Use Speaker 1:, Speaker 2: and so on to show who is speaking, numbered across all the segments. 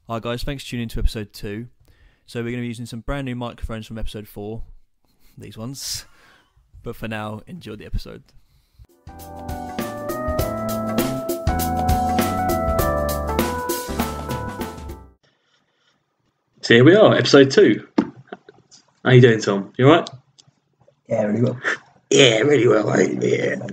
Speaker 1: Hi guys, thanks for tuning in to episode 2. So we're going to be using some brand new microphones from episode 4, these ones. But for now, enjoy the episode.
Speaker 2: So here we are, episode 2. How you doing, Tom? You alright?
Speaker 3: Yeah, really well.
Speaker 2: Yeah, really well, mate. Yeah.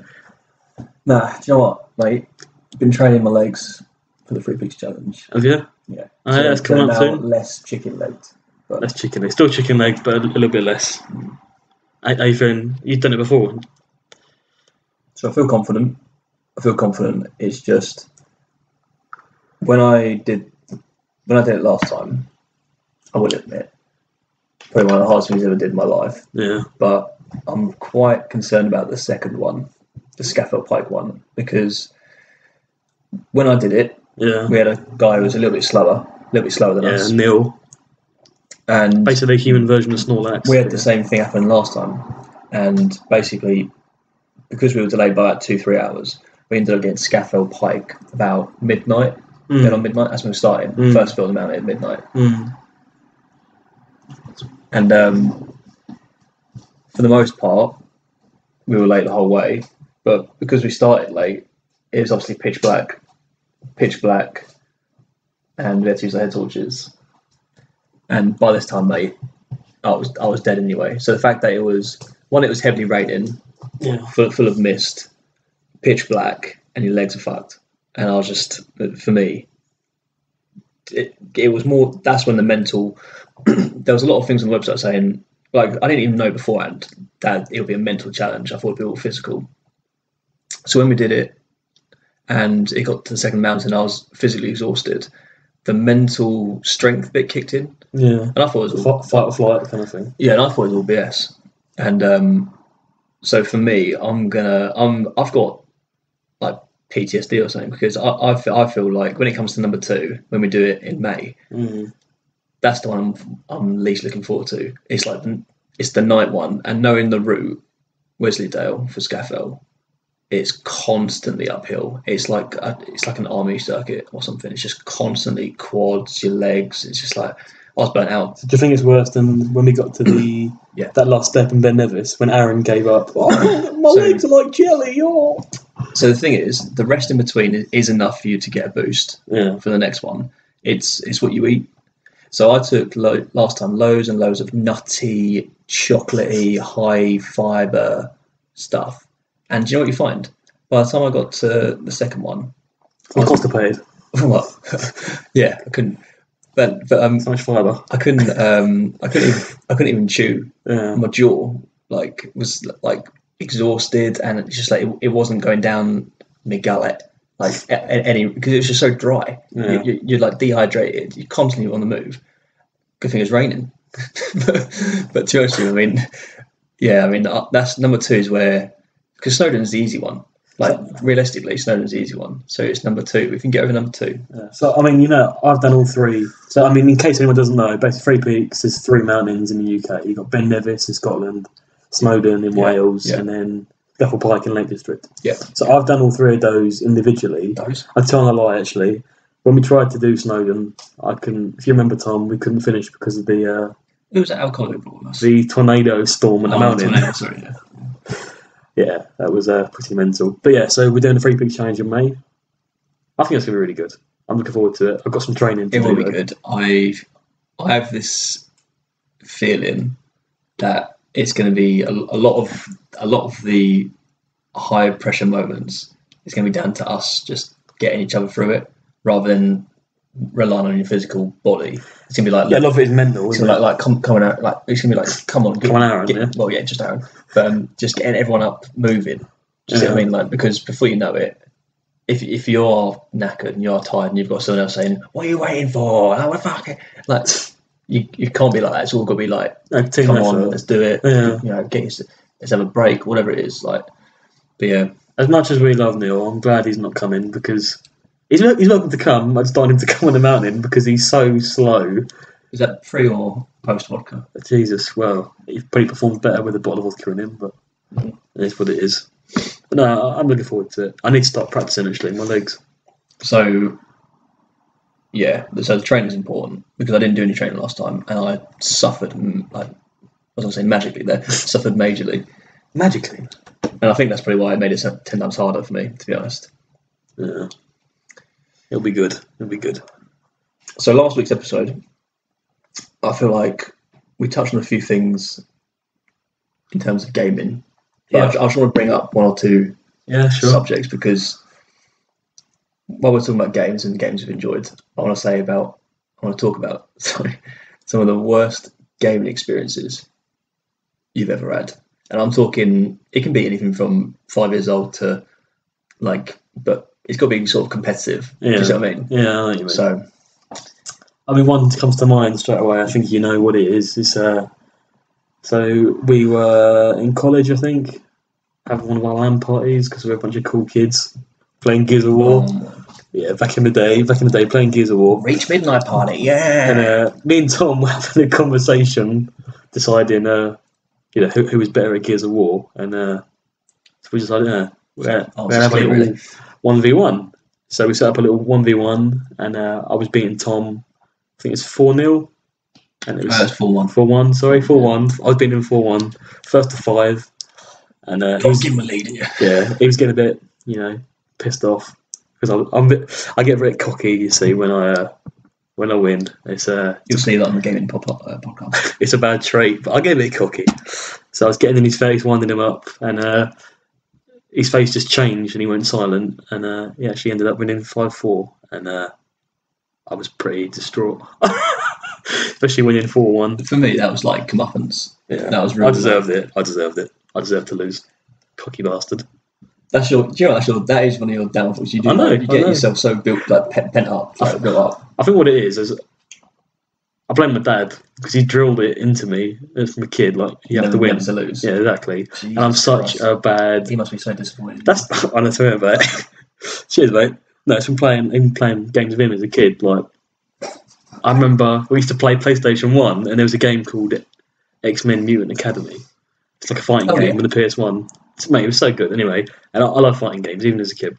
Speaker 3: Nah, do you know what, mate? I've been training my legs for the 3 Peaks challenge.
Speaker 2: Have you?
Speaker 3: Yeah.
Speaker 2: Oh, yeah, that's coming up soon.
Speaker 3: Less chicken legs. But
Speaker 2: Less chicken legs. Still chicken legs, but a little bit less. How you feeling? You've done it before?
Speaker 3: so I feel confident. It's just when I did it last time, I will admit, probably one of the hardest things I ever did in my life.
Speaker 2: Yeah.
Speaker 3: But I'm quite concerned about the second one, the scaffold pike one, because when I did it,
Speaker 2: Yeah.
Speaker 3: we had a guy who was a little bit slower than us.
Speaker 2: Yeah, Neil.
Speaker 3: And
Speaker 2: Basically a human version of Snorlax.
Speaker 3: we had the same thing happen last time. And basically, because we were delayed by about 2-3 hours, we ended up getting scaffold pike about midnight. Then on midnight, that's when we started. First field amount at midnight. And for the most part, we were late the whole way. But because we started late, it was obviously pitch black, and we had to use the head torches. And by this time, mate, I was dead anyway. So the fact that it was heavily raining, full of mist, pitch black, and your legs are fucked. And I was just, for me, it was more. That's when the mental. There was a lot of things on the website saying, like, I didn't even know beforehand that it would be a mental challenge. I thought it'd be all physical. So when we did it, and it got to the second mountain, I was physically exhausted. The mental strength bit kicked in.
Speaker 2: Yeah.
Speaker 3: And I thought it was all
Speaker 2: fight or flight kind of thing.
Speaker 3: Yeah, and I thought it was all BS. And so for me, I've got like PTSD or something, because I feel like when it comes to number 2, when we do it in May, that's the one I'm least looking forward to. It's like it's the night one, and knowing the route, Wesleydale for scaffold, it's constantly uphill. It's like an army circuit or something. It's just constantly quads, your legs. It's just like, I was burnt out.
Speaker 2: Do you think it's worse than when we got to the that last step in Ben Nevis when Aaron gave up? Oh, my legs are like jelly. Oh.
Speaker 3: So the thing is, the rest in between is enough for you to get a boost for the next one. It's what you eat. So I took last time loads and loads of nutty, chocolatey, high fibre stuff. And do you know what you find? By the time I got to the second one,
Speaker 2: I was constipated.
Speaker 3: What? Yeah, I couldn't. But
Speaker 2: so much fibre.
Speaker 3: I couldn't even chew.
Speaker 2: Yeah.
Speaker 3: My jaw was exhausted, and it's just like it wasn't going down my gullet because it was just so dry.
Speaker 2: Yeah.
Speaker 3: You're like dehydrated. You're constantly on the move. Good thing it's raining. But to be honest with you, that's number 2 is where, because Snowdon's the easy one. Like, realistically, Snowdon's the easy one. So it's number 2. We can get over number 2.
Speaker 2: Yeah. So, I've done all 3. So, in case anyone doesn't know, basically 3 Peaks, there's 3 mountains in the UK. You've got Ben Nevis in Scotland, Snowdon in Wales, and then Scaffold Pike in Lake District. Yeah. So I've done all 3 of those individually. I'm telling a lie, actually. When we tried to do Snowdon, if you remember, Tom, we couldn't finish because of the...
Speaker 3: It was an alcohol brought us.
Speaker 2: The tornado storm on the mountain.
Speaker 3: Tornado, sorry, yeah.
Speaker 2: Yeah, that was pretty mental. But yeah, so we're doing the 3 Peaks challenge in May. I think it's going to be really good. I'm looking forward to it. I've got some training to do.
Speaker 3: It will be good. I have this feeling that it's going to be a lot of the high pressure moments. It's going to be down to us just getting each other through it, rather than relying on your physical body. It's going to be like...
Speaker 2: a lot of it is mental, isn't it?
Speaker 3: Coming out, like, it's going to be like, come on,
Speaker 2: Aaron,
Speaker 3: Well, yeah, just Aaron. But just getting everyone up moving. Do you see what I mean? Like, because before you know it, if you're knackered and you're tired and you've got someone else saying, what are you waiting for? Oh, fuck it. Like, you can't be like that. It's all got to be like, come on, let's do it.
Speaker 2: Yeah.
Speaker 3: Let's have a break, whatever it is. Like, but yeah.
Speaker 2: As much as we love Neil, I'm glad he's not coming, because he's welcome to come. I just don't want him to come on the mountain because he's so slow.
Speaker 3: Is that pre or post vodka?
Speaker 2: Jesus, well, he probably performs better with a bottle of vodka in him, but it is what it is. But no, I'm looking forward to it. I need to start practicing, actually, my legs.
Speaker 3: So yeah, so the training is important because I didn't do any training last time, and I suffered, like, I was going to say magically there, suffered majorly.
Speaker 2: Magically?
Speaker 3: And I think that's probably why it made it 10 times harder for me, to be honest.
Speaker 2: Yeah. It'll be good. It'll be good.
Speaker 3: So last week's episode, I feel like we touched on a few things in terms of gaming. But I just want to bring up one or two subjects because while we're talking about games and games we've enjoyed, I want to talk about some of the worst gaming experiences you've ever had. And I'm talking, it can be anything from 5 years old to like, but it's got to be sort of competitive.
Speaker 2: Yeah.
Speaker 3: Do you see what I mean?
Speaker 2: Yeah, I know what you mean.
Speaker 3: So,
Speaker 2: I mean, one comes to mind straight away. I think you know what it is. It's, so we were in college, I think, having one of our LAN parties because we were a bunch of cool kids playing Gears of War. Yeah, back in the day, playing Gears of War.
Speaker 3: Reach midnight party, yeah.
Speaker 2: And me and Tom were having a conversation, deciding, who was better at Gears of War, and so we decided, we're gonna have a little 1v1. So we set up a little 1v1, and I was beating Tom. I think it's 4-0, and it was
Speaker 3: 4-1.
Speaker 2: 4-1. Sorry, 4-1. I was beating him 4-1, first to 5, and he was
Speaker 3: give him a lead.
Speaker 2: Yeah, he was getting a bit, pissed off because I get very cocky. You see, when I win, it's
Speaker 3: you'll see that on the gaming podcast.
Speaker 2: It's a bad trait, but I get a bit cocky. So I was getting in his face, winding him up, and his face just changed, and he went silent. And she ended up winning 5-4, and I was pretty distraught, especially winning 4-1.
Speaker 3: For me, that was like comeuppance.
Speaker 2: Yeah,
Speaker 3: that was really.
Speaker 2: I deserved it. I deserved to lose. Cocky bastard.
Speaker 3: That is one of your downfalls. You do. You get yourself so built, like pent up, built up.
Speaker 2: I think what it is I blame my dad because he drilled it into me from a kid. Like you have to win
Speaker 3: to lose.
Speaker 2: Yeah, exactly.
Speaker 3: Jesus
Speaker 2: and I'm such a bad.
Speaker 3: He must be so disappointed.
Speaker 2: That's I know something about it. Cheers, mate. No, it's from playing games with him as a kid. Like I remember we used to play PlayStation 1, and there was a game called X-Men Mutant Academy. It's like a fighting game with the PS1. Mate, it was so good. Anyway, and I love fighting games, even as a kid.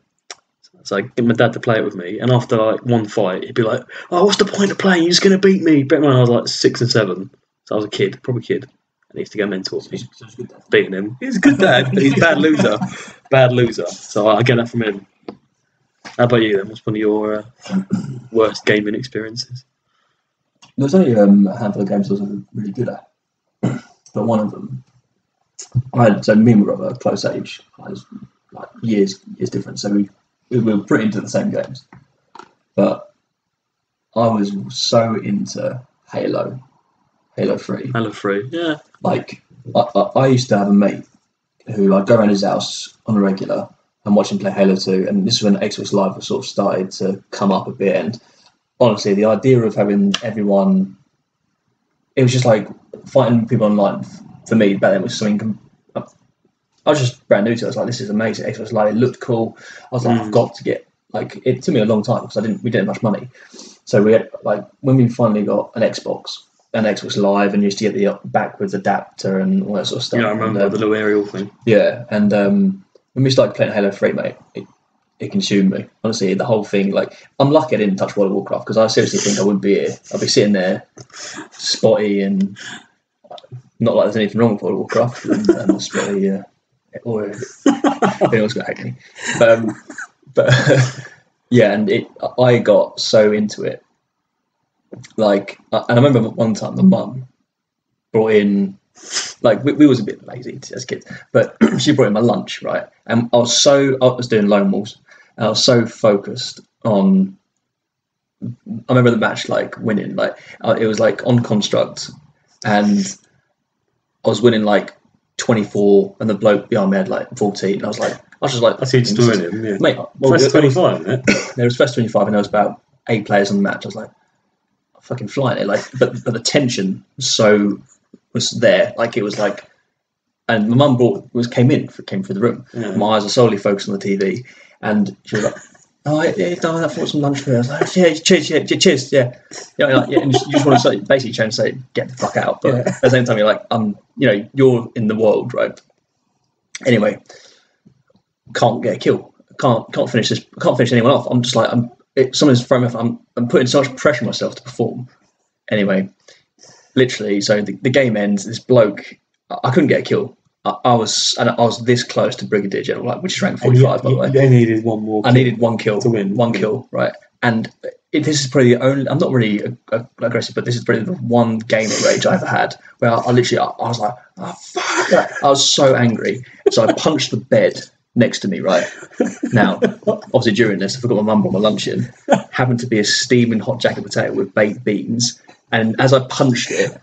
Speaker 2: So I get my dad to play it with me, and after like one fight, he'd be like, "Oh, what's the point of playing? You're just going to beat me." Bear in mind, I was like 6 and 7, so I was a kid, proper kid, and he used to go mental with me, beating him. He's a good dad, but he's a bad loser. So I get that from him. How about you then? What's one of your worst gaming experiences?
Speaker 3: There's only a handful of games I was really good at, but one of them, me and my brother, close age, was like years different, so we were pretty into the same games. But I was so into Halo 3.
Speaker 2: Halo 3, yeah.
Speaker 3: Like, I used to have a mate who I'd go around his house on a regular and watch him play Halo 2, and this is when Xbox Live was sort of started to come up a bit, and honestly, the idea of having everyone, it was just like fighting people online, for me, back then was something, I was just brand new to it. I was like, this is amazing. Xbox Live, it looked cool. I was like, I've got to get, like, it took me a long time because we didn't have much money. So we had, like, when we finally got an Xbox Live, and you used to get the backwards adapter and all that sort of stuff.
Speaker 2: Yeah, I remember the little aerial thing.
Speaker 3: Yeah, and when we started playing Halo 3, mate, it consumed me. Honestly, the whole thing, like, I'm lucky I didn't touch World of Warcraft because I seriously think I wouldn't be here. I'd be sitting there, spotty, and not like there's anything wrong with World of Warcraft, and spotty, or if anyone's going to hate me. But yeah, and I got so into it. Like, and I remember one time my mum brought in, like, we was a bit lazy as kids, but she brought in my lunch, right? And I was doing lone wolves, and I was so focused on, I remember the match, like, winning, like, it was like on Construct, and I was winning like 24, and the bloke behind me had like 14, and I was just like,
Speaker 2: that's you just doing him, yeah.
Speaker 3: Mate,
Speaker 2: well, first 25, isn't it?
Speaker 3: There was first 25, and there was about 8 players on the match. I was like, I'm fucking flying it, like, but the tension was there, like, it was like, and my mum came through the room. Yeah. My eyes are solely focused on the TV, and she was like, "Oh, yeah, darling, I bought some lunch for you." I was like, "Yeah, cheers, yeah." Like, yeah, and you just want to basically try and say, "Get the fuck out," but at the same time, you're like, you're in the world, right? Anyway, can't get a kill, can't finish this, can't finish anyone off. I'm just like, something's thrown me off. I'm putting so much pressure on myself to perform. Anyway, literally, so the game ends. This bloke, I couldn't get a kill. I was this close to Brigadier General, like, which is rank 45, by the way.
Speaker 2: They needed one more.
Speaker 3: I needed one kill
Speaker 2: to win.
Speaker 3: One kill, right? And this is probably the only. I'm not really aggressive, but this is probably the one gaming rage I ever had where I was like, oh fuck! I was so angry, so I punched the bed next to me. Right now, obviously during this, I forgot my mum brought my lunch in. Happened to be a steaming hot jacket potato with baked beans, and as I punched the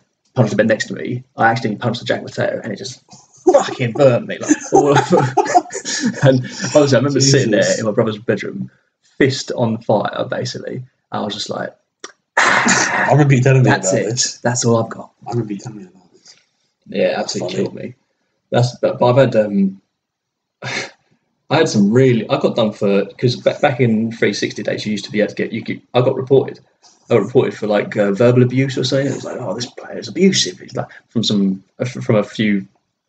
Speaker 3: bed next to me, I actually punched the jacket potato, and it just fucking burned me like all over. And obviously, I remember sitting there in my brother's bedroom, fist on fire, basically. I was just like,
Speaker 2: I remember you telling me about this.
Speaker 3: That's all I've got.
Speaker 2: I remember you telling me about this.
Speaker 3: Yeah, absolutely killed me. But I've had I had some really. I got done for because back in 360 days, you used to be able to get. I got reported. I got reported for like verbal abuse or something. It was like, oh, this player is abusive. It's like from a few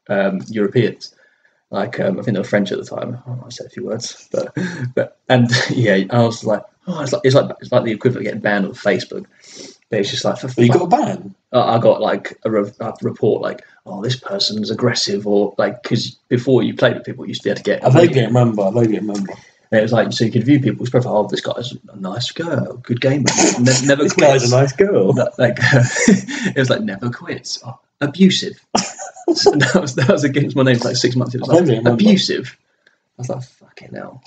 Speaker 3: Europeans. Like I think they were French at the time. I said a few words, but yeah, I was like, oh, it's like the equivalent of getting banned on Facebook. But it's just like,
Speaker 2: you got a ban?
Speaker 3: I got like a report, like, oh, this person's aggressive, or like, because before you played with people, you used to be able to get.
Speaker 2: I vaguely remember.
Speaker 3: And it was like, so you could view people's profile. Oh, this guy's a nice girl, good gamer, never
Speaker 2: This
Speaker 3: quits.
Speaker 2: guy's a nice girl.
Speaker 3: Like it was like never quits. Oh, abusive. So that was against my name for like 6 months. It was like abusive. I was like, fucking hell.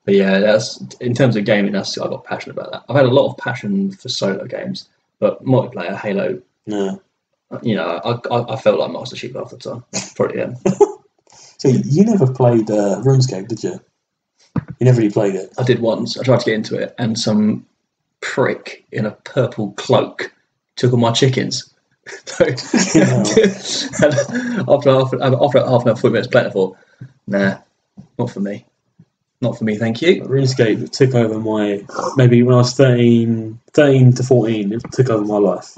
Speaker 3: But yeah, that's in terms of gaming. I got passionate about that. I've had a lot of passion for solo games, but multiplayer, Halo.
Speaker 2: Yeah.
Speaker 3: You know, I felt like Master Chief half the time. Probably am.
Speaker 2: So you never played RuneScape, did you? You never really played it.
Speaker 3: I did once. I tried to get into it, and some prick in a purple cloak took all my chickens. So, after half an hour, 40 minutes playing, I thought, nah, not for me. Not for me, thank you.
Speaker 2: RuneScape took over maybe when I was 13 to 14, it took over my life.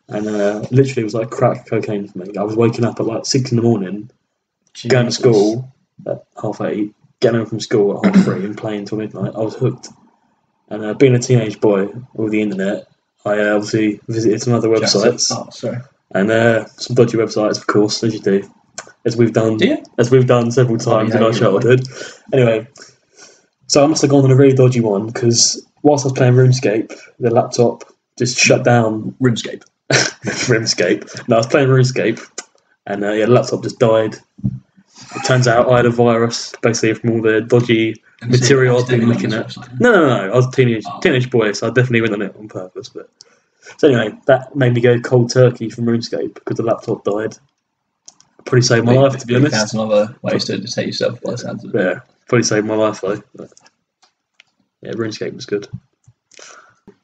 Speaker 2: And literally it was like crack cocaine for me. I was waking up at like 6 in the morning, going to school at 8:30, getting home from school at 3:30 and playing until midnight. I was hooked. And being a teenage boy with the internet, I obviously visited some other websites.
Speaker 3: Oh, sorry.
Speaker 2: And some dodgy websites, of course, as you do. As we've done several times in our childhood. Anyway, so I must have gone on a really dodgy one because whilst I was playing RuneScape, the laptop just shut down.
Speaker 3: RuneScape.
Speaker 2: No, I was playing RuneScape, and the laptop just died. It turns out I had a virus, basically from all the dodgy material I've been looking at. No. I was a teenage boy, so I definitely went on it on purpose. But so anyway, that made me go cold turkey from RuneScape because the laptop died. Probably saved my life, to be honest.
Speaker 3: Found some other ways to take yourself by the sounds of it.
Speaker 2: Yeah, probably saved my life though. But yeah, RuneScape was good.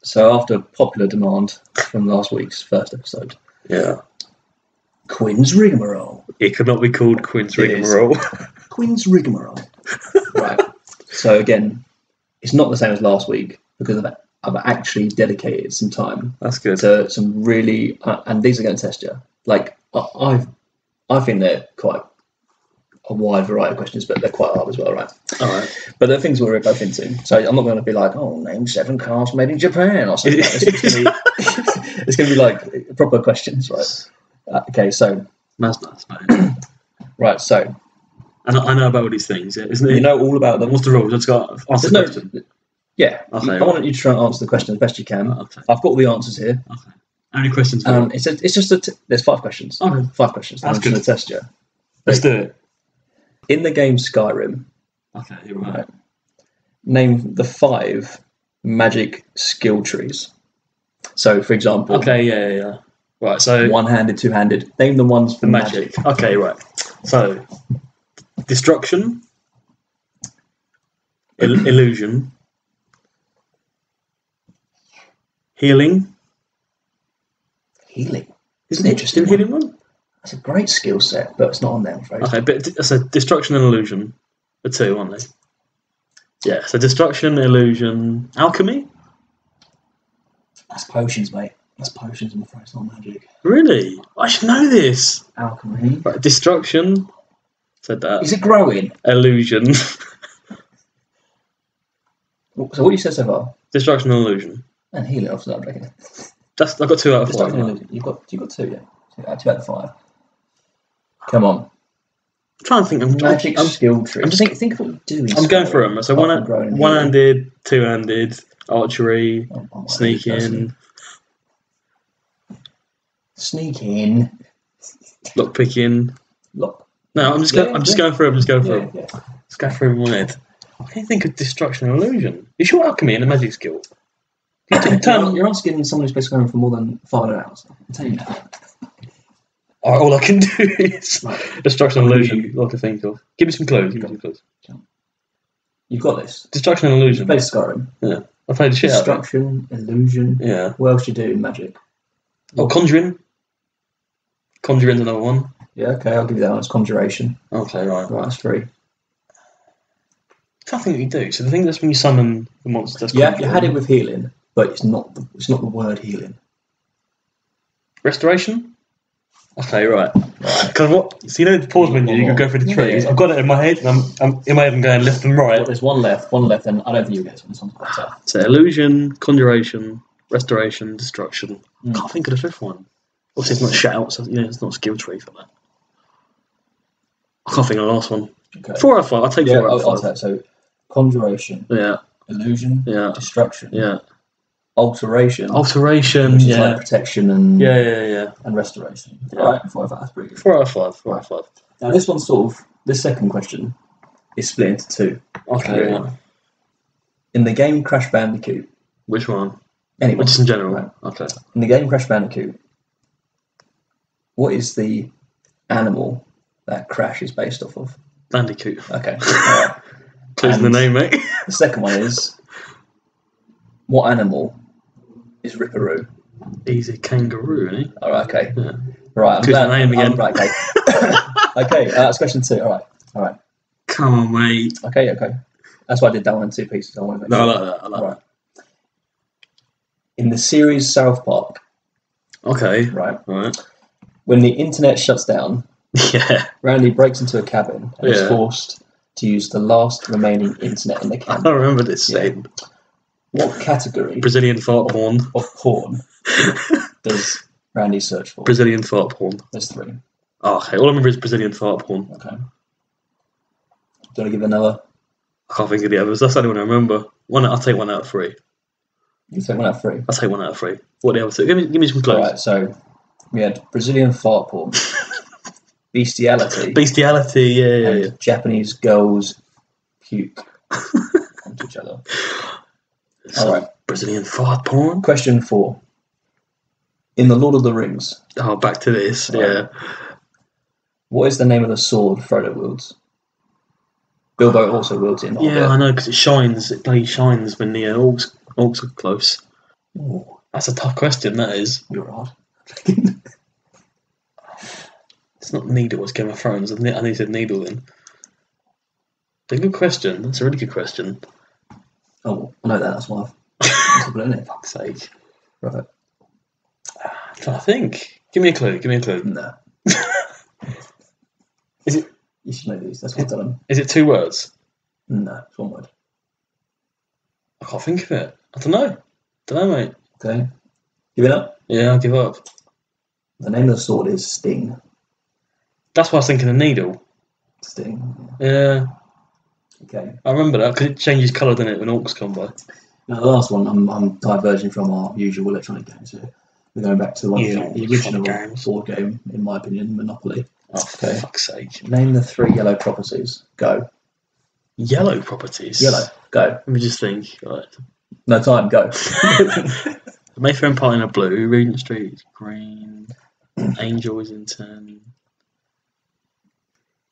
Speaker 3: So after popular demand from last week's first episode,
Speaker 2: yeah,
Speaker 3: Quinn's Rigmarole.
Speaker 2: It could not be called Quinn's Rigmarole.
Speaker 3: Quinn's Rigmarole. Right. So again, it's not the same as last week because I've actually dedicated some time.
Speaker 2: That's good.
Speaker 3: To some really, and these are going to test you. Like I think they're quite a wide variety of questions, but they're quite hard as well, right?
Speaker 2: All right.
Speaker 3: But they're things we're both into. So I'm not going to be like, oh, name 7 cars made in Japan or something. It's going to be like proper questions, right? Okay, so.
Speaker 2: That's nice, mate.
Speaker 3: Right, so.
Speaker 2: I know about all these things, isn't it?
Speaker 3: You know all about them.
Speaker 2: What's the rules? Let's go. Ask the question.
Speaker 3: Yeah.
Speaker 2: Okay,
Speaker 3: I want you to try and answer the question as best you can.
Speaker 2: Okay.
Speaker 3: I've got all the answers here.
Speaker 2: Okay. How many questions?
Speaker 3: It's just there's 5 questions.
Speaker 2: Okay.
Speaker 3: 5 questions.
Speaker 2: That's good.
Speaker 3: To test you.
Speaker 2: Let's do it.
Speaker 3: In the game Skyrim.
Speaker 2: Okay, you're right.
Speaker 3: Name the 5 magic skill trees. So, for example.
Speaker 2: Okay, yeah. Right, so.
Speaker 3: One-handed, two-handed. Name the ones for magic.
Speaker 2: Okay, right. So, destruction, illusion, healing.
Speaker 3: Healing? Isn't it interesting?
Speaker 2: Healing one?
Speaker 3: That's a great skill set, but it's not on there, I'm afraid.
Speaker 2: Okay, but so destruction and illusion are 2, aren't they? Yeah, so destruction, illusion, alchemy?
Speaker 3: That's potions, mate. That's potions, I'm afraid. It's not magic.
Speaker 2: Really? I should know this.
Speaker 3: Alchemy.
Speaker 2: Right, destruction. Said that.
Speaker 3: Is it growing?
Speaker 2: Illusion.
Speaker 3: So what you said so far?
Speaker 2: Destruction and illusion.
Speaker 3: And healing, obviously, I'm breaking it.
Speaker 2: I've got 2 out of 5.
Speaker 3: Destruction and illusion. You've got 2, yeah. 2 out of 5. Come on.
Speaker 2: I'm trying to think.
Speaker 3: Magic skill tree. I'm just think of what you do.
Speaker 2: I'm going through them. So one-handed, two-handed, archery, sneaking, lock picking. No, I'm just going through. Just go through in my head. I can't think of destruction and illusion. You sure alchemy and a magic skill?
Speaker 3: You're asking someone who's basically going for more than 5 hours. I'm telling you that.
Speaker 2: All I can do is destruction and illusion. All I can think of. Give me some clues.
Speaker 3: You've got this.
Speaker 2: Destruction and illusion.
Speaker 3: You played Skyrim.
Speaker 2: Yeah, I played the shit out of it.
Speaker 3: Destruction, illusion.
Speaker 2: Yeah.
Speaker 3: What else do you do in magic?
Speaker 2: Oh, conjuring. Conjuring's another one.
Speaker 3: Yeah, okay, I'll give you that one. It's conjuration.
Speaker 2: Okay, right.
Speaker 3: Right, that's 3.
Speaker 2: Can't think what you do. So the thing that's when you summon the monsters.
Speaker 3: Yeah, you had it with healing, but it's not the word healing.
Speaker 2: Restoration. Okay, right. Because what? So you know the pause menu, you can go through the trees. I've got it in my head, and I'm in my head. I'm going left and right.
Speaker 3: Well, there's one left, and I don't think you get this one. Quite tough.
Speaker 2: So illusion, conjuration, restoration, destruction. Can't think of the 5th one. Obviously, it's not shout, so it's not a skill tree for that. I can't think of the last one. Okay. 4 out of 5. I'll take 4 out of 5.
Speaker 3: So, conjuration.
Speaker 2: Yeah.
Speaker 3: Illusion.
Speaker 2: Yeah.
Speaker 3: Destruction.
Speaker 2: Yeah.
Speaker 3: Alteration.
Speaker 2: Which is
Speaker 3: like protection and and restoration.
Speaker 2: Yeah.
Speaker 3: All right, 4 out of 5. That's pretty good.
Speaker 2: 4 out of 5. 4 out of 5.
Speaker 3: Now, this one's this second question is split into 2.
Speaker 2: Okay. Yeah.
Speaker 3: In the game Crash Bandicoot.
Speaker 2: Which one?
Speaker 3: Anyone.
Speaker 2: Just in general.
Speaker 3: Right.
Speaker 2: Okay.
Speaker 3: In the game Crash Bandicoot, what is the animal that Crash is based off of?
Speaker 2: Bandicoot.
Speaker 3: Okay. All right.
Speaker 2: Clues in the name, mate.
Speaker 3: The second one is, what animal is Ripperoo?
Speaker 2: He's a kangaroo, isn't he?
Speaker 3: All right, okay.
Speaker 2: Yeah.
Speaker 3: Right,
Speaker 2: Clues in the name again.
Speaker 3: Right, okay. Okay, that's question 2. All right.
Speaker 2: Come on, mate.
Speaker 3: Okay. That's why I did that one in 2 pieces. I want to make sure.
Speaker 2: I like that. I like that.
Speaker 3: In the series South Park.
Speaker 2: Okay.
Speaker 3: Right.
Speaker 2: Right.
Speaker 3: When the internet shuts down, Randy breaks into a cabin and is forced to use the last remaining internet in the cabin.
Speaker 2: I remember this scene.
Speaker 3: What category
Speaker 2: Brazilian fart porn
Speaker 3: of porn does Randy search for?
Speaker 2: Brazilian fart porn.
Speaker 3: There's 3.
Speaker 2: Oh, okay. All I remember is Brazilian fart porn.
Speaker 3: Okay. Do you want to give another?
Speaker 2: I can't think of the others. That's the only one I remember. I'll take 1 out of 3.
Speaker 3: You take 1 out of 3?
Speaker 2: I'll take 1 out of 3. What are the other 2? Give me some clues.
Speaker 3: Alright, so we had Brazilian fart porn, bestiality,
Speaker 2: yeah.
Speaker 3: Japanese girls puke onto each other. Alright.
Speaker 2: Brazilian fart porn?
Speaker 3: Question 4. In the Lord of the Rings.
Speaker 2: Oh, back to this, yeah.
Speaker 3: What is the name of the sword Frodo wields? Bilbo also wields it in Hobbit.
Speaker 2: Yeah, I know, because it shines. It bloody shines when the orcs are close. Ooh, that's a tough question, that is.
Speaker 3: You're right.
Speaker 2: It's not Needle, it's Game of Thrones. I need to Needle then. But good question. That's a really good question.
Speaker 3: Oh, I know that. That's why I've put it in it.
Speaker 2: Fuck's sake.
Speaker 3: Right.
Speaker 2: I'm trying to think. Give me a clue.
Speaker 3: No.
Speaker 2: Is it?
Speaker 3: You should know these. That's what I've done.
Speaker 2: Is it 2 words?
Speaker 3: No, it's 1 word.
Speaker 2: I can't think of it. I don't know, mate.
Speaker 3: Okay. Give it up?
Speaker 2: Yeah, I'll give up.
Speaker 3: The name of the sword is Sting.
Speaker 2: That's why I was thinking of Needle.
Speaker 3: Sting.
Speaker 2: Yeah.
Speaker 3: Okay.
Speaker 2: I remember that because it changes colour, doesn't it, when orcs come by?
Speaker 3: Now, the last one, I'm diverging from our usual electronic games here. We're going back to the original board game, in my opinion, Monopoly.
Speaker 2: Oh, for fuck's sake.
Speaker 3: Name the 3 yellow properties. Go.
Speaker 2: Yellow properties?
Speaker 3: Yellow. Go.
Speaker 2: Let me just think. Right.
Speaker 3: No time. Go.
Speaker 2: Mayfair and Parliament are blue. Regent Street is green. Angel is in turn.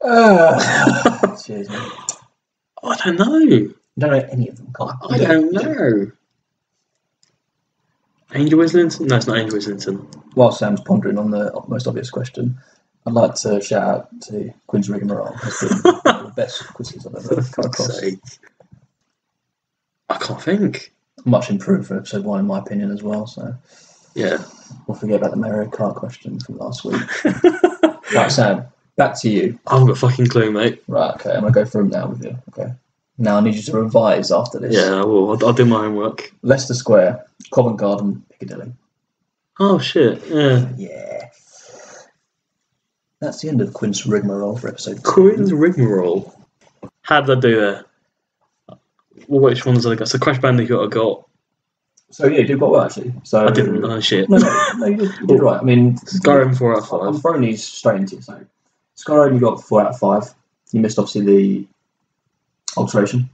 Speaker 3: Cheers, mate.
Speaker 2: I don't know.
Speaker 3: You don't know any of them.
Speaker 2: I don't know. Angel Islington? No, it's not Angel Islington.
Speaker 3: While Sam's pondering on the most obvious question, I'd like to shout out to Quinn's Rigmarole. It's been one of the best quizzes I've ever come across.
Speaker 2: I can't think.
Speaker 3: Much improved for episode 1, in my opinion, as well. So
Speaker 2: yeah,
Speaker 3: we'll forget about the Mario Kart question from last week. Right, Sam, back to you.
Speaker 2: I haven't got a fucking clue, mate.
Speaker 3: Right, okay, I'm gonna go through them now with you. Okay. Now I need you to revise after this.
Speaker 2: Yeah, I will. I'll do my homework.
Speaker 3: Leicester Square, Covent Garden, Piccadilly.
Speaker 2: Oh, shit. Yeah.
Speaker 3: Yeah. That's the end of Quinn's Rigmarole for episode 2.
Speaker 2: Quinn's Rigmarole. How did I do there? Well, which ones did I got? So Crash Bandicoot I got.
Speaker 3: So yeah, you did quite well actually. So
Speaker 2: I didn't. Oh, shit.
Speaker 3: No, you did right. I mean,
Speaker 2: Skyrim 4 out of 5.
Speaker 3: I'm throwing these straight into you. So Skyrim, you got 4 out of 5. You missed obviously the alteration.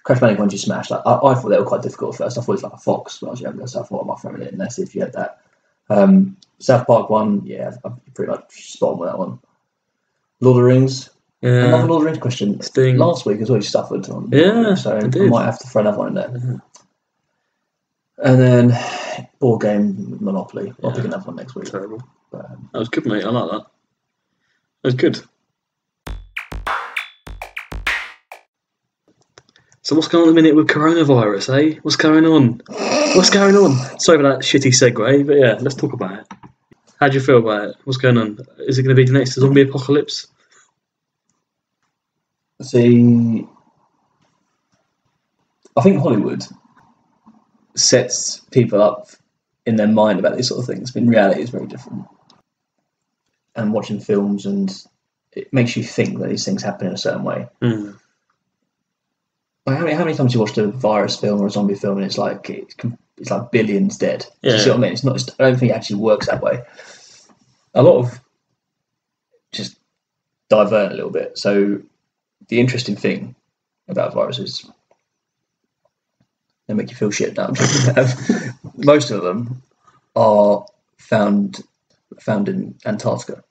Speaker 3: Crash Bandicoot ones you smashed. I thought they were quite difficult at first. I thought it was like a fox when I was younger, so I thought I might throw it in there, see if you had that. South Park one, yeah, I'm pretty much spot on with that one. Lord of the Rings.
Speaker 2: Yeah.
Speaker 3: Another Lord of the Rings question.
Speaker 2: Sting.
Speaker 3: Last week as well, you suffered on.
Speaker 2: Yeah,
Speaker 3: so I
Speaker 2: did.
Speaker 3: might have to throw another one in there.
Speaker 2: Mm-hmm.
Speaker 3: And then board game Monopoly. I'll pick another one next week.
Speaker 2: Terrible.
Speaker 3: But,
Speaker 2: That was good, mate. I like that. That was good. So what's going on at the minute with coronavirus, eh? What's going on? What's going on? Sorry for that shitty segue, but yeah, let's talk about it. How do you feel about it? What's going on? Is it going to be the next zombie apocalypse?
Speaker 3: see, I think Hollywood sets people up in their mind about these sort of things, but in reality it's very different. And watching films, and it makes you think that these things happen in a certain way.
Speaker 2: Mm.
Speaker 3: Like how many times you watched a virus film or a zombie film and it's like billions dead?
Speaker 2: Yeah.
Speaker 3: You see what I mean? I don't think it actually works that way. A lot of just divert a little bit. So the interesting thing about viruses, they make you feel shit. Now most of them are found in Antarctica.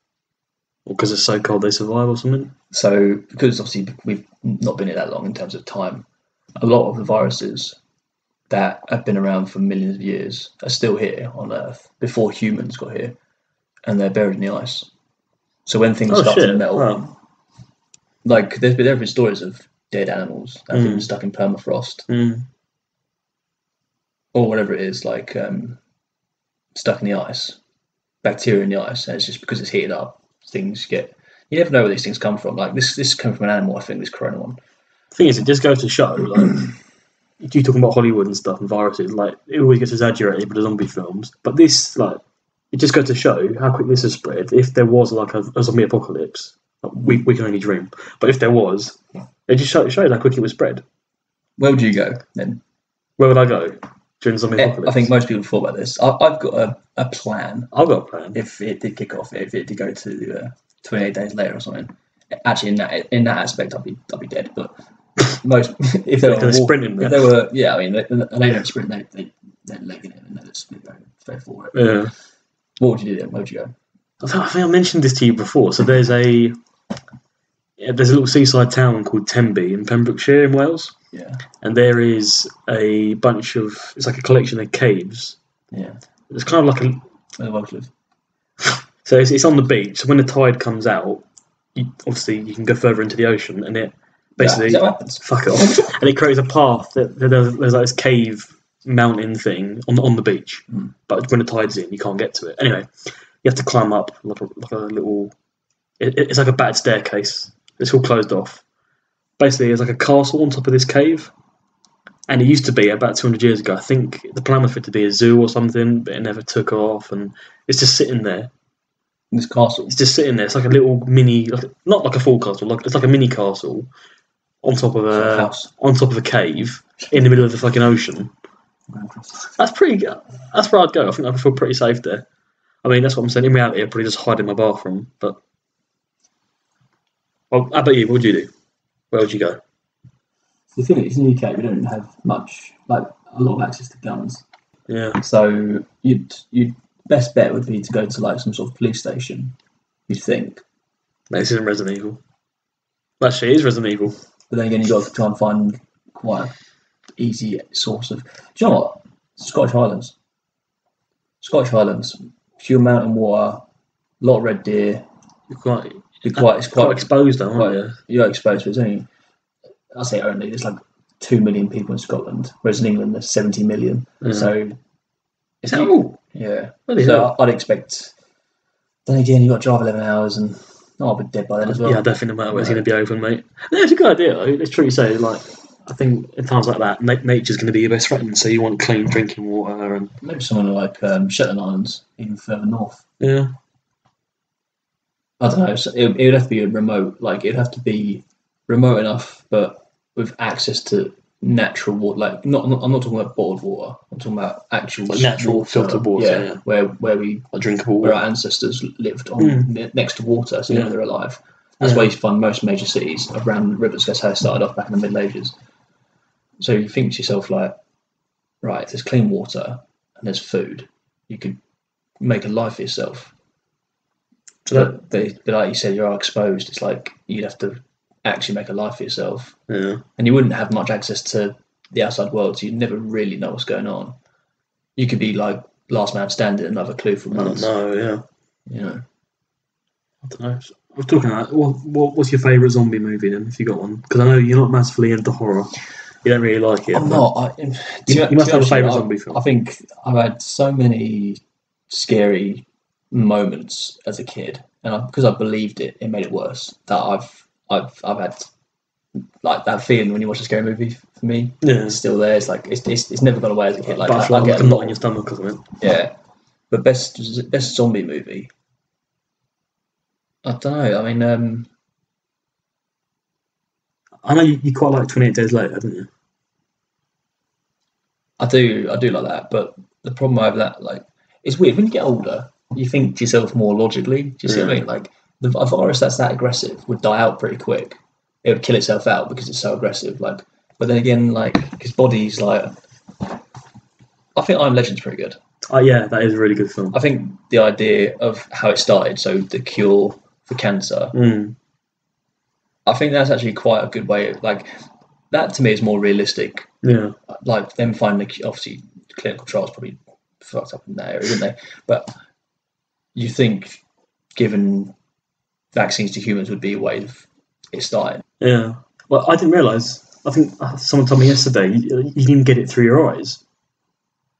Speaker 2: Because it's so cold they survive or something?
Speaker 3: So, because obviously we've not been here that long in terms of time, a lot of the viruses that have been around for millions of years are still here on Earth before humans got here, and they're buried in the ice. So when things start to melt, like there have been stories of dead animals that have been stuck in permafrost, or whatever it is, like stuck in the ice, bacteria in the ice, and it's just because it's heated up. Things get, you never know where these things come from. Like this comes from an animal, I think, this corona one.
Speaker 2: The thing is, it just goes to show, like, you talking about Hollywood and stuff and viruses, like, it always gets exaggerated with the zombie films, but this, like, it just goes to show how quick this has spread. If there was, like, a zombie apocalypse, we can only dream, but if there was, it just shows how quick it was spread.
Speaker 3: Where would you go then?
Speaker 2: Where would I go during the zombie apocalypse?
Speaker 3: I think most people have thought about this. I've got a plan.
Speaker 2: I've got a plan.
Speaker 3: If it did kick off, if it did go to 28 days later or something. Actually, in that aspect, I'd be dead. But most, if they were
Speaker 2: sprinting,
Speaker 3: if they were, yeah, I mean, they don't sprint. They're legging it and they're just going straight forward.
Speaker 2: Yeah.
Speaker 3: What would you do then? Where would you go?
Speaker 2: I think I mentioned this to you before. So there's a little seaside town called Tenby in Pembrokeshire in Wales.
Speaker 3: Yeah.
Speaker 2: And there is a bunch of, it's like a collection of caves.
Speaker 3: Yeah.
Speaker 2: It's kind of like
Speaker 3: a...
Speaker 2: So it's on the beach. So when the tide comes out, obviously you can go further into the ocean, and it basically...
Speaker 3: Is that what happens?
Speaker 2: Fuck off. And it creates a path. There's like this cave mountain thing on the beach. But when the tide's in, you can't get to it. Anyway, you have to climb up like a little... It's like a bad staircase. It's all closed off. Basically, there's like a castle on top of this cave, and it used to be about 200 years ago. I think the plan was for it to be a zoo or something, but it never took off, and it's just sitting there.
Speaker 3: This castle?
Speaker 2: It's just sitting there. It's like a little mini, not like a full castle, it's like a mini castle on top of a cave in the middle of the fucking ocean. That's pretty good. That's where I'd go. I think I'd feel pretty safe there. I mean, that's what I'm saying. In reality, I'd probably just hide in my bathroom. But well, how about you? What would you do? Where would you go?
Speaker 3: The thing is, in the UK, we don't have much, like a lot of access to guns.
Speaker 2: Yeah.
Speaker 3: So you'd best bet would be to go to like some sort of police station. You'd think.
Speaker 2: Mate, this isn't Resident Evil. Actually, it is Resident Evil.
Speaker 3: But then again, you've got to try and find quite an easy source of. Do you know what? Scottish Highlands. Scottish Highlands, pure mountain water, a lot of red deer.
Speaker 2: You're quite
Speaker 3: exposed,
Speaker 2: though, aren't you?
Speaker 3: You're exposed to it. There's only, I say only, there's like 2 million people in Scotland, whereas in England there's 70 million.
Speaker 2: Yeah.
Speaker 3: So
Speaker 2: is that all?
Speaker 3: Yeah.
Speaker 2: Really
Speaker 3: so I'd expect. Then again, you've got to drive 11 hours, and I'll be dead by then as well.
Speaker 2: Yeah, I don't think no matter where it's going to be open, mate. No, it's a good idea though. It's true you say, like I think in times like that, nature's going to be your best friend. So you want clean drinking water and
Speaker 3: maybe somewhere like Shetland Islands, even further north.
Speaker 2: Yeah.
Speaker 3: I don't know. So it would have to be a remote. Like it'd have to be remote enough, but with access to natural water. Like I'm not talking about bottled water. I'm talking about actual
Speaker 2: like natural
Speaker 3: water,
Speaker 2: filtered water. Yeah.
Speaker 3: Where we
Speaker 2: like drinkable
Speaker 3: where
Speaker 2: water.
Speaker 3: our ancestors lived on next to water, so you know they're alive. That's why you find most major cities around rivers. That's how it started off back in the Middle Ages. So you think to yourself like, right, there's clean water and there's food. You could make a life for yourself. So but like you said, you are exposed. It's like you'd have to actually make a life for yourself.
Speaker 2: Yeah.
Speaker 3: And you wouldn't have much access to the outside world, so you'd never really know what's going on. You could be like last man standing and have a clue for months.
Speaker 2: No, yeah.
Speaker 3: You know.
Speaker 2: I don't know. I was talking about what's your favourite zombie movie then, if you got one? Because I know you're not massively into horror. You don't really like it.
Speaker 3: I'm not.
Speaker 2: You must have a favourite zombie film.
Speaker 3: I think I've had so many scary moments as a kid, and because I believed it, it made it worse. That I've had like that feeling when you watch a scary movie. For me, it's still there. It's like it's never gone away as a kid. Like
Speaker 2: I get a knot in your stomach or something.
Speaker 3: Yeah, but best zombie movie. I don't know. I mean,
Speaker 2: I know you quite like 28 Days Later, don't you?
Speaker 3: I do like that, but the problem I have that, like, it's weird when you get older. You think to yourself more logically. Do you see what I mean? Like, a virus that's that aggressive would die out pretty quick. It would kill itself out because it's so aggressive. Like, but then again, like, his body's like. I think I Am Legend's pretty good.
Speaker 2: Oh yeah, that is a really good film.
Speaker 3: I think the idea of how it started, so the cure for cancer. I think that's actually quite a good way. Like, that to me is more realistic.
Speaker 2: Yeah.
Speaker 3: Like them finding obviously clinical trials probably fucked up in that area, didn't they? But you think giving vaccines to humans would be a way of it starting.
Speaker 2: Yeah. Well, I didn't realise. I think someone told me yesterday you can get it through your eyes,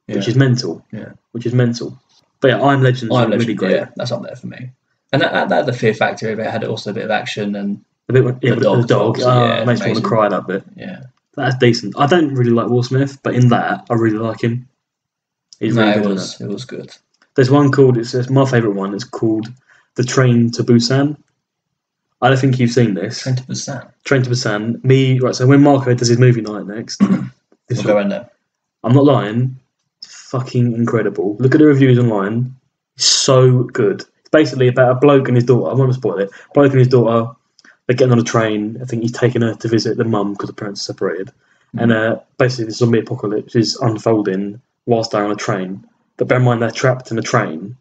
Speaker 2: which is mental.
Speaker 3: Yeah.
Speaker 2: Which is mental. But yeah, I Am Legend's really great.
Speaker 3: Yeah, that's up there for me. And that the fear factor of it had also a bit of action and
Speaker 2: a bit with the dog.
Speaker 3: Yeah,
Speaker 2: makes me want to cry that bit.
Speaker 3: Yeah.
Speaker 2: That's decent. I don't really like Will Smith, but in that, I really like him. He's really good.
Speaker 3: It was good.
Speaker 2: There's one called, it's my favourite one, it's called The Train to Busan. I don't think you've seen this.
Speaker 3: Train to Busan.
Speaker 2: Train to Busan. Right, so when Marco does his movie night next,
Speaker 3: we'll go in there.
Speaker 2: I'm not lying. It's fucking incredible. Look at the reviews online. It's so good. It's basically about a bloke and his daughter. I won't spoil it. Bloke and his daughter, they're getting on a train. I think he's taking her to visit the mum because the parents are separated. And basically the zombie apocalypse is unfolding whilst they're on a train. But bear in mind they're trapped in a train.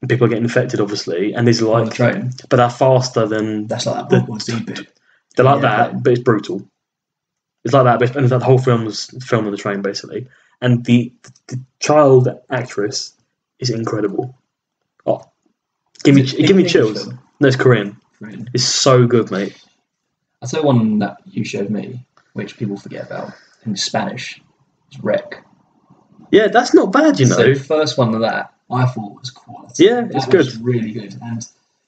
Speaker 2: And people are getting infected, obviously. And these are like...
Speaker 3: on the train?
Speaker 2: But they're faster than...
Speaker 3: That's like that bit.
Speaker 2: They're like that, but it's brutal. It's like that, but the whole film was filmed on the train, basically. And the child actress is incredible. Oh, give me chills. No, it's Korean. It's so good, mate.
Speaker 3: I'll tell you one that you showed me, which people forget about, in Spanish. It's Wreck.
Speaker 2: Yeah, that's not bad, you know.
Speaker 3: So the first one of that, I thought was quality.
Speaker 2: Yeah, it's good.
Speaker 3: It was really good. And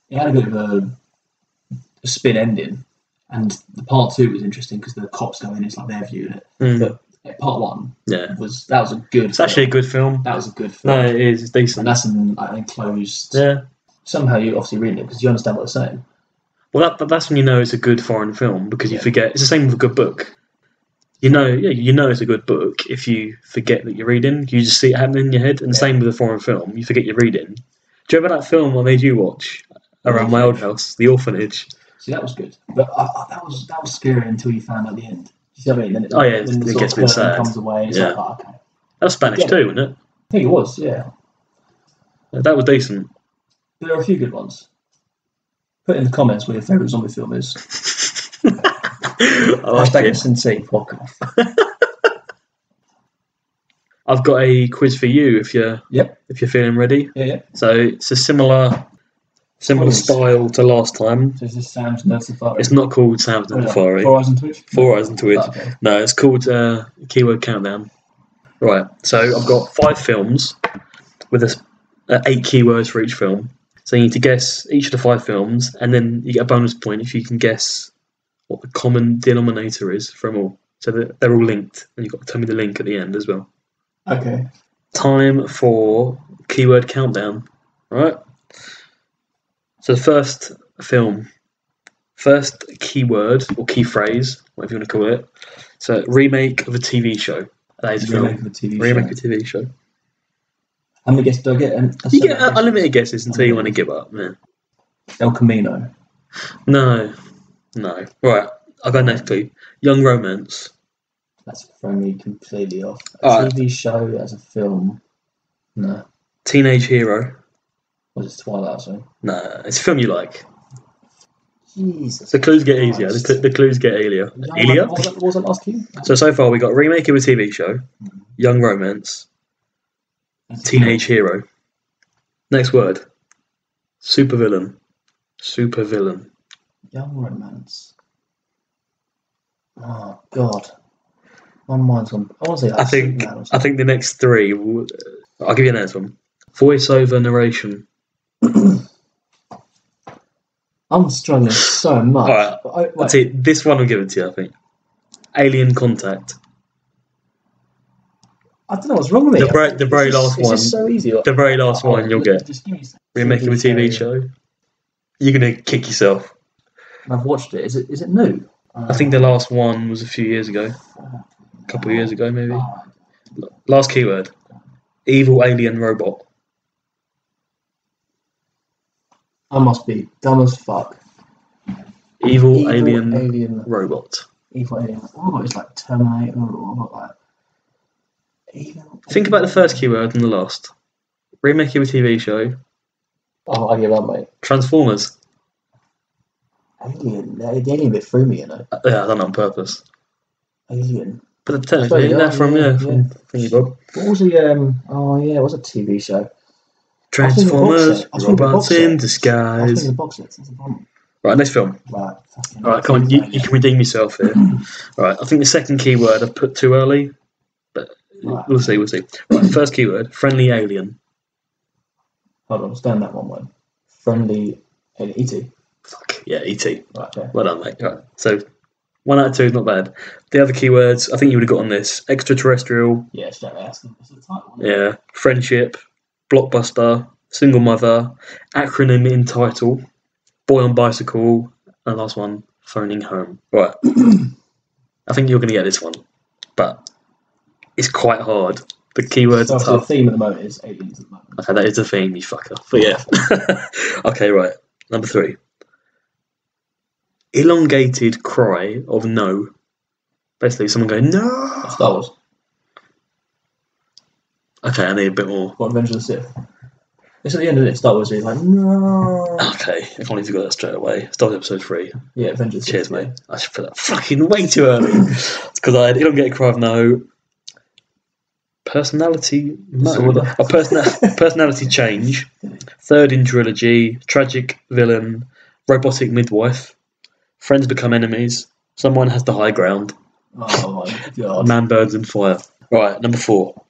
Speaker 3: it had a bit of a spin ending. And the part 2 was interesting because the cops go in, it's like their view of it. But part 1 was a good
Speaker 2: It's actually a good film.
Speaker 3: That was a good film.
Speaker 2: No, it is. It's decent.
Speaker 3: And that's an enclosed...
Speaker 2: Yeah.
Speaker 3: Somehow you obviously read it because you understand what they're saying.
Speaker 2: Well, that's when you know it's a good foreign film because you forget. It's the same with a good book. You know it's a good book if you forget that you're reading. You just see it happening in your head. And the same with a foreign film. You forget you're reading. Do you remember that film I made you watch around my old house, The Orphanage?
Speaker 3: See, that was good. But that was scary until you found out the end. You see what I mean? Then
Speaker 2: it gets a bit sad.
Speaker 3: Comes away. It's like, okay.
Speaker 2: That was Spanish too, wasn't it?
Speaker 3: I think it was, yeah.
Speaker 2: That was decent.
Speaker 3: There are a few good ones. Put in the comments what your favourite zombie film is. Hashtag SNT Podcast.
Speaker 2: I've got a quiz for you if you're feeling ready.
Speaker 3: Yeah.
Speaker 2: So it's a similar style to last time.
Speaker 3: So is this Sam's Nerd Safari?
Speaker 2: It's not called Sam's Nerd Safari.
Speaker 3: 4 Eyes and Twitch?
Speaker 2: 4 Eyes and Twitch.
Speaker 3: Oh, okay.
Speaker 2: No, it's called Keyword Countdown. Right, so I've got 5 films with 8 keywords for each film. So you need to guess each of the 5 films, and then you get a bonus point if you can guess what the common denominator is from all. So they're all linked, and you've got to tell me the link at the end as well.
Speaker 3: Okay.
Speaker 2: Time for keyword countdown. Right. So the first keyword or key phrase, whatever you want to call it. So remake of a TV show. That is a film. Remake of a TV show.
Speaker 3: How many guesses do I get?
Speaker 2: You get unlimited guesses until you want to give up, man.
Speaker 3: El Camino.
Speaker 2: No. Right, I'll go next clue. Young romance.
Speaker 3: That's throwing me completely off. TV show as a film. No.
Speaker 2: Teenage hero.
Speaker 3: Was it Twilight? Sorry.
Speaker 2: No, it's a film you like.
Speaker 3: Jesus.
Speaker 2: The clues get easier. The clues get easier.
Speaker 3: What was that last cue?
Speaker 2: So far we got remake of a TV show, young romance, teenage hero. Next word. Supervillain.
Speaker 3: Young romance. Oh God. My mind's gone. I want to say.
Speaker 2: I think the next three. I'll give you the next one. Voiceover narration.
Speaker 3: I'm struggling so much.
Speaker 2: All right. See, this one will give it to you, I think. Alien Contact.
Speaker 3: I don't know what's wrong with me.
Speaker 2: The very last one.
Speaker 3: It's so easy.
Speaker 2: The very last one you'll get.
Speaker 3: Just give me
Speaker 2: remake of a TV show. You're going to kick yourself.
Speaker 3: I've watched it. Is it new?
Speaker 2: I think the last one was a few years ago. A couple of years ago, maybe. Last keyword. Evil alien robot.
Speaker 3: I must be dumb as fuck.
Speaker 2: Evil alien robot.
Speaker 3: Evil alien robot is like Terminator or like.
Speaker 2: Think about the first keyword and the last. Remake of a TV show.
Speaker 3: Oh, I give up, mate.
Speaker 2: Transformers.
Speaker 3: Alien. The alien bit threw me, you know.
Speaker 2: Yeah, I done it on purpose.
Speaker 3: Alien.
Speaker 2: But technically, from Thingy Bob.
Speaker 3: What was the it was a TV show.
Speaker 2: Transformers, robots in disguise.
Speaker 3: The box set.
Speaker 2: Right, next film.
Speaker 3: Right.
Speaker 2: Alright, come on, you can redeem yourself here. Alright, I think the second keyword I've put too early, but we'll see. Right, first keyword, friendly alien.
Speaker 3: Hold on, stand that one way. Friendly alien. E.T.
Speaker 2: Fuck, yeah, E.T.
Speaker 3: Right, okay.
Speaker 2: Well done, mate. Right, so 1 out of 2 is not bad. The other keywords, I think you would have got on this. Extraterrestrial.
Speaker 3: Yeah, straight away. That's the title.
Speaker 2: Yeah, friendship, blockbuster, single mother, acronym in title, boy on bicycle, and last one, phoning home. Right. I think you're going to get this one, but it's quite hard. The keywords are tough.
Speaker 3: The theme at the moment is aliens at the moment.
Speaker 2: Okay, that is the theme, you fucker. But yeah. Okay, right. Number 3. Elongated cry of no. Basically, someone going, no!
Speaker 3: Star Wars.
Speaker 2: Okay, I need a bit more.
Speaker 3: What, Revenge of the Sith? It's at the end of it, Star Wars, he's like, no!
Speaker 2: Okay, if only you got that straight away. Start episode 3.
Speaker 3: Yeah, Revenge of the Sith.
Speaker 2: Cheers, mate. I should put that fucking way too early. It's because I had elongated cry of no. Personality mode. Personality change. Third in trilogy. Tragic villain. Robotic midwife. Friends become enemies. Someone has the high ground.
Speaker 3: Oh my God.
Speaker 2: Man, birds and fire. Right, number 4.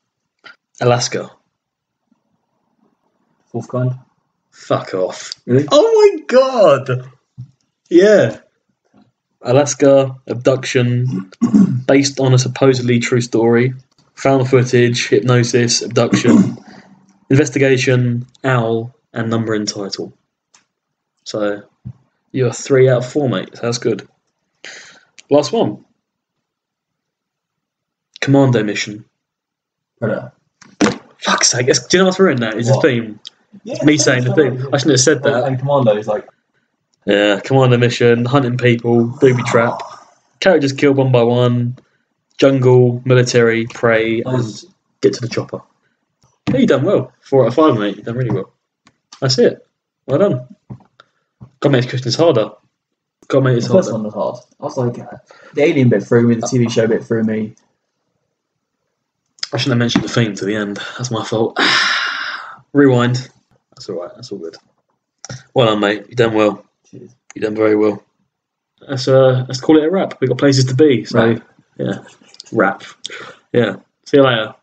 Speaker 2: Alaska.
Speaker 3: Fourth kind.
Speaker 2: Fuck off.
Speaker 3: Really?
Speaker 2: Oh my God. Yeah. Alaska, abduction, based on a supposedly true story. Found footage, hypnosis, abduction, investigation, owl, and number in title. So, you're 3 out of 4, mate. That's good. Last one. Commando mission.
Speaker 3: Predator.
Speaker 2: Fuck's sake. Do you know what's ruined that? It's a theme.
Speaker 3: Yeah,
Speaker 2: It's me saying the theme. I shouldn't have said that.
Speaker 3: And Commando is like...
Speaker 2: Yeah, commando mission, hunting people, booby trap. Characters killed one by one. Jungle, military, prey, and get to the chopper. Yeah, you done well. 4 out of 5, mate. You done really well. That's it. Well done. Got to make this question harder. Got to make this
Speaker 3: The first
Speaker 2: harder.
Speaker 3: one was hard. I was like, the alien bit threw me, the TV show bit threw me.
Speaker 2: I shouldn't have mentioned the theme to the end. That's my fault. Rewind. That's all right. That's all good. Well done, mate. You done well.
Speaker 3: Cheers.
Speaker 2: You done very well. Let's call it a wrap. We've got places to be. So,
Speaker 3: Right.
Speaker 2: yeah. Wrap. Yeah. See you later.